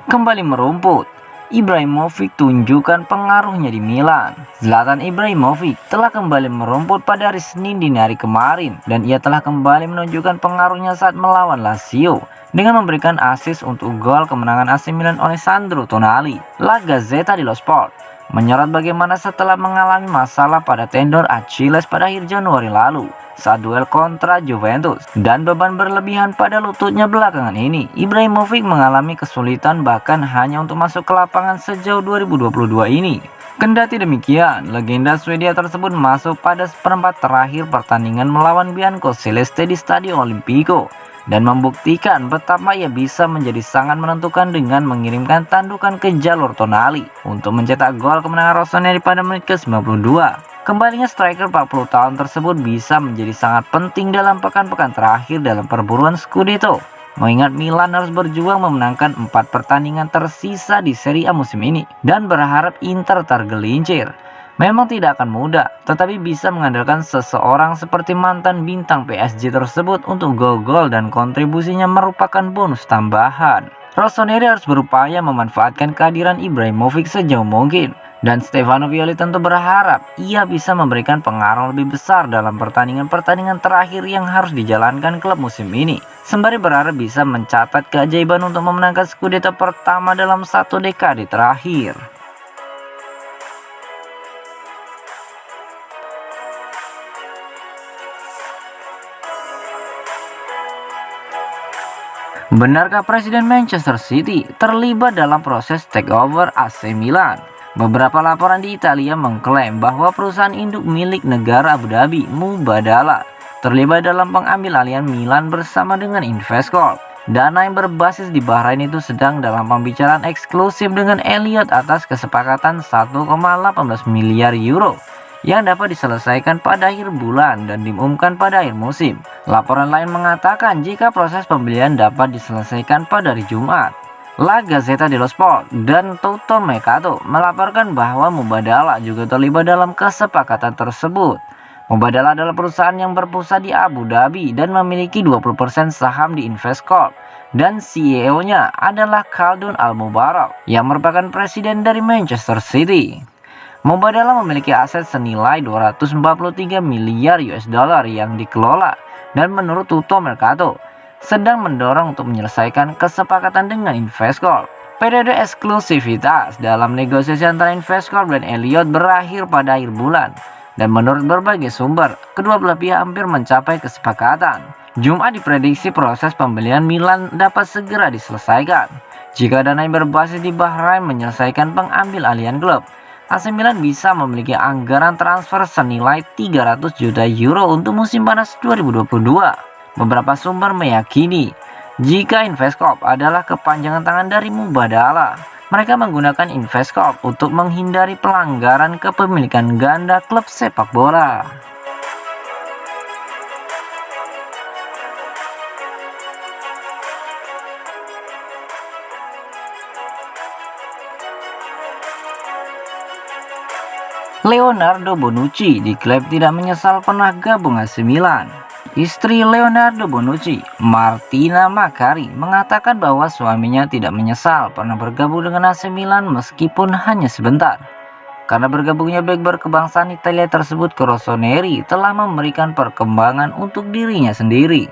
Kembali merumput, Ibrahimovic tunjukkan pengaruhnya di Milan. Zlatan Ibrahimovic telah kembali merumput pada hari Senin dini hari kemarin, dan ia telah kembali menunjukkan pengaruhnya saat melawan Lazio dengan memberikan assist untuk gol kemenangan AC Milan oleh Sandro Tonali. La Gazzetta dello Sport menyorot bagaimana setelah mengalami masalah pada tendon Achilles pada akhir Januari lalu saat duel kontra Juventus dan beban berlebihan pada lututnya belakangan ini, Ibrahimovic mengalami kesulitan bahkan hanya untuk masuk ke lapangan sejauh 2022 ini. Kendati demikian, legenda Swedia tersebut masuk pada seperempat terakhir pertandingan melawan Bianco Celeste di Stadio Olimpico dan membuktikan betapa ia bisa menjadi sangat menentukan dengan mengirimkan tandukan ke jalur Tonali untuk mencetak gol kemenangan Rossoneri pada menit ke-92. Kembalinya striker 40 tahun tersebut bisa menjadi sangat penting dalam pekan-pekan terakhir dalam perburuan Scudetto, mengingat Milan harus berjuang memenangkan 4 pertandingan tersisa di Serie A musim ini dan berharap Inter tergelincir. Memang tidak akan mudah, tetapi bisa mengandalkan seseorang seperti mantan bintang PSG tersebut untuk gol-gol dan kontribusinya merupakan bonus tambahan. Rossoneri harus berupaya memanfaatkan kehadiran Ibrahimovic sejauh mungkin, dan Stefano Pioli tentu berharap ia bisa memberikan pengaruh lebih besar dalam pertandingan-pertandingan terakhir yang harus dijalankan klub musim ini, sembari berharap bisa mencatat keajaiban untuk memenangkan Scudetto pertama dalam 1 dekade terakhir. Benarkah Presiden Manchester City terlibat dalam proses takeover AC Milan? Beberapa laporan di Italia mengklaim bahwa perusahaan induk milik negara Abu Dhabi, Mubadala, terlibat dalam pengambil alihan Milan bersama dengan Investcorp. Dana yang berbasis di Bahrain itu sedang dalam pembicaraan eksklusif dengan Elliott atas kesepakatan 1,18 miliar euro yang dapat diselesaikan pada akhir bulan dan diumumkan pada akhir musim. Laporan lain mengatakan jika proses pembelian dapat diselesaikan pada hari Jumat. La Gazzetta dello Sport dan Tutto Mercato melaporkan bahwa Mubadala juga terlibat dalam kesepakatan tersebut. Mubadala adalah perusahaan yang berpusat di Abu Dhabi dan memiliki 20% saham di Investcorp, dan CEO-nya adalah Khaldun Al-Mubarak yang merupakan presiden dari Manchester City. Mubadala memiliki aset senilai 243 miliar US dollar yang dikelola dan menurut Tutto Mercato sedang mendorong untuk menyelesaikan kesepakatan dengan Investcorp. Periode eksklusivitas dalam negosiasi antara Investcorp dan Elliott berakhir pada akhir bulan, dan menurut berbagai sumber, kedua belah pihak hampir mencapai kesepakatan. Jumat diprediksi proses pembelian Milan dapat segera diselesaikan. Jika dana yang berbasis di Bahrain menyelesaikan pengambil alihan klub, AC Milan bisa memiliki anggaran transfer senilai 300 juta euro untuk musim panas 2022. Beberapa sumber meyakini jika Investcorp adalah kepanjangan tangan dari Mubadala, mereka menggunakan Investcorp untuk menghindari pelanggaran kepemilikan ganda klub sepak bola. Leonardo Bonucci diklaim tidak menyesal pernah gabung AC Milan. Istri Leonardo Bonucci, Martina Maccari, mengatakan bahwa suaminya tidak menyesal pernah bergabung dengan AC Milan meskipun hanya sebentar. Karena bergabungnya bek berkebangsaan Italia tersebut ke Rossoneri telah memberikan perkembangan untuk dirinya sendiri.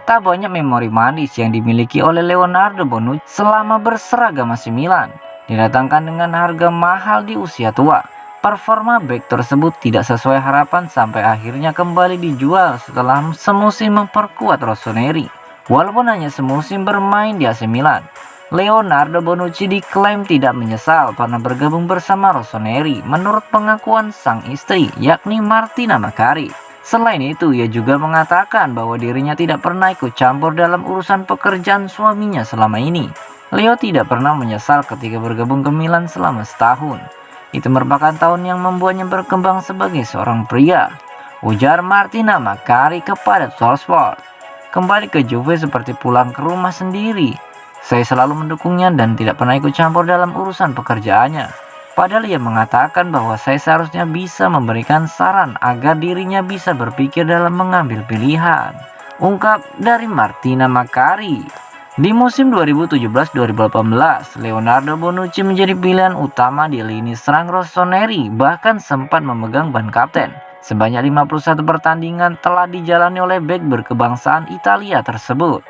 Tak banyak memori manis yang dimiliki oleh Leonardo Bonucci selama berseragam AC Milan, didatangkan dengan harga mahal di usia tua. Performa bek tersebut tidak sesuai harapan sampai akhirnya kembali dijual setelah semusim memperkuat Rossoneri. Walaupun hanya semusim bermain di AC Milan, Leonardo Bonucci diklaim tidak menyesal pernah bergabung bersama Rossoneri menurut pengakuan sang istri, yakni Martina Maccari. Selain itu, ia juga mengatakan bahwa dirinya tidak pernah ikut campur dalam urusan pekerjaan suaminya selama ini. Leo tidak pernah menyesal ketika bergabung ke Milan selama setahun. Itu merupakan tahun yang membuatnya berkembang sebagai seorang pria, ujar Martina Maccari kepada Talksport. Kembali ke Juve seperti pulang ke rumah sendiri. Saya selalu mendukungnya dan tidak pernah ikut campur dalam urusan pekerjaannya. Padahal ia mengatakan bahwa saya seharusnya bisa memberikan saran agar dirinya bisa berpikir dalam mengambil pilihan. Ungkap dari Martina Maccari. Di musim 2017-2018, Leonardo Bonucci menjadi pilihan utama di lini serang Rossoneri, bahkan sempat memegang ban kapten. Sebanyak 51 pertandingan telah dijalani oleh bek berkebangsaan Italia tersebut,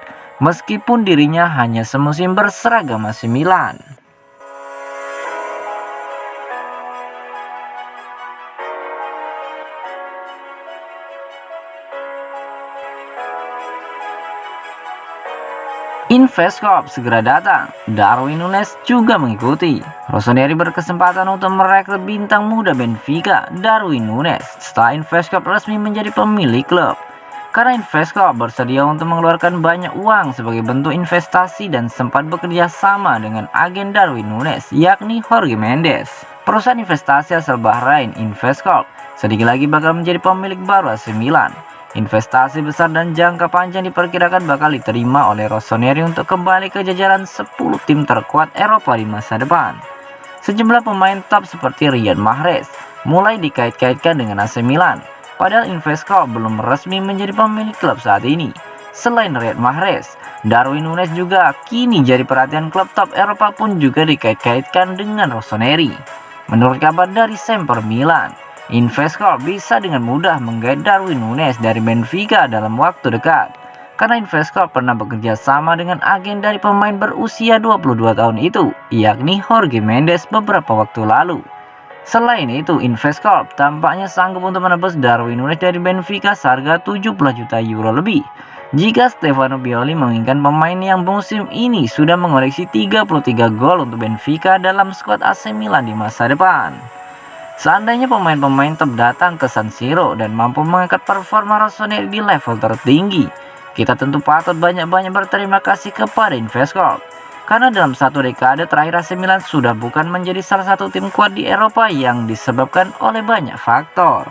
meskipun dirinya hanya semusim berseragam AC Milan. Investcorp segera datang, Darwin Núñez juga mengikuti. Rossoneri berkesempatan untuk merekrut bintang muda Benfica, Darwin Núñez, setelah Investcorp resmi menjadi pemilik klub. Karena Investcorp bersedia untuk mengeluarkan banyak uang sebagai bentuk investasi dan sempat bekerja sama dengan agen Darwin Núñez, yakni Jorge Mendes. Perusahaan investasi asal Bahrain, Investcorp, sedikit lagi bakal menjadi pemilik baru AC Milan. Investasi besar dan jangka panjang diperkirakan bakal diterima oleh Rossoneri untuk kembali ke jajaran 10 tim terkuat Eropa di masa depan. Sejumlah pemain top seperti Riyad Mahrez mulai dikait-kaitkan dengan AC Milan, padahal Investcorp belum resmi menjadi pemilik klub saat ini. Selain Riyad Mahrez, Darwin Núñez juga kini jadi perhatian klub top Eropa pun juga dikait-kaitkan dengan Rossoneri. Menurut kabar dari Semper Milan, Investcorp bisa dengan mudah menggait Darwin Núñez dari Benfica dalam waktu dekat. Karena Investcorp pernah bekerja sama dengan agen dari pemain berusia 22 tahun itu, yakni Jorge Mendes beberapa waktu lalu. Selain itu, Investcorp tampaknya sanggup untuk menebus Darwin Núñez dari Benfica seharga 70 juta euro lebih. Jika Stefano Pioli menginginkan pemain yang musim ini sudah mengoleksi 33 gol untuk Benfica dalam skuad AC Milan di masa depan. Seandainya pemain-pemain top datang ke San Siro dan mampu mengangkat performa Rossoneri di level tertinggi, kita tentu patut banyak-banyak berterima kasih kepada Investcorp. Karena dalam satu dekade terakhir AC Milan sudah bukan menjadi salah satu tim kuat di Eropa yang disebabkan oleh banyak faktor.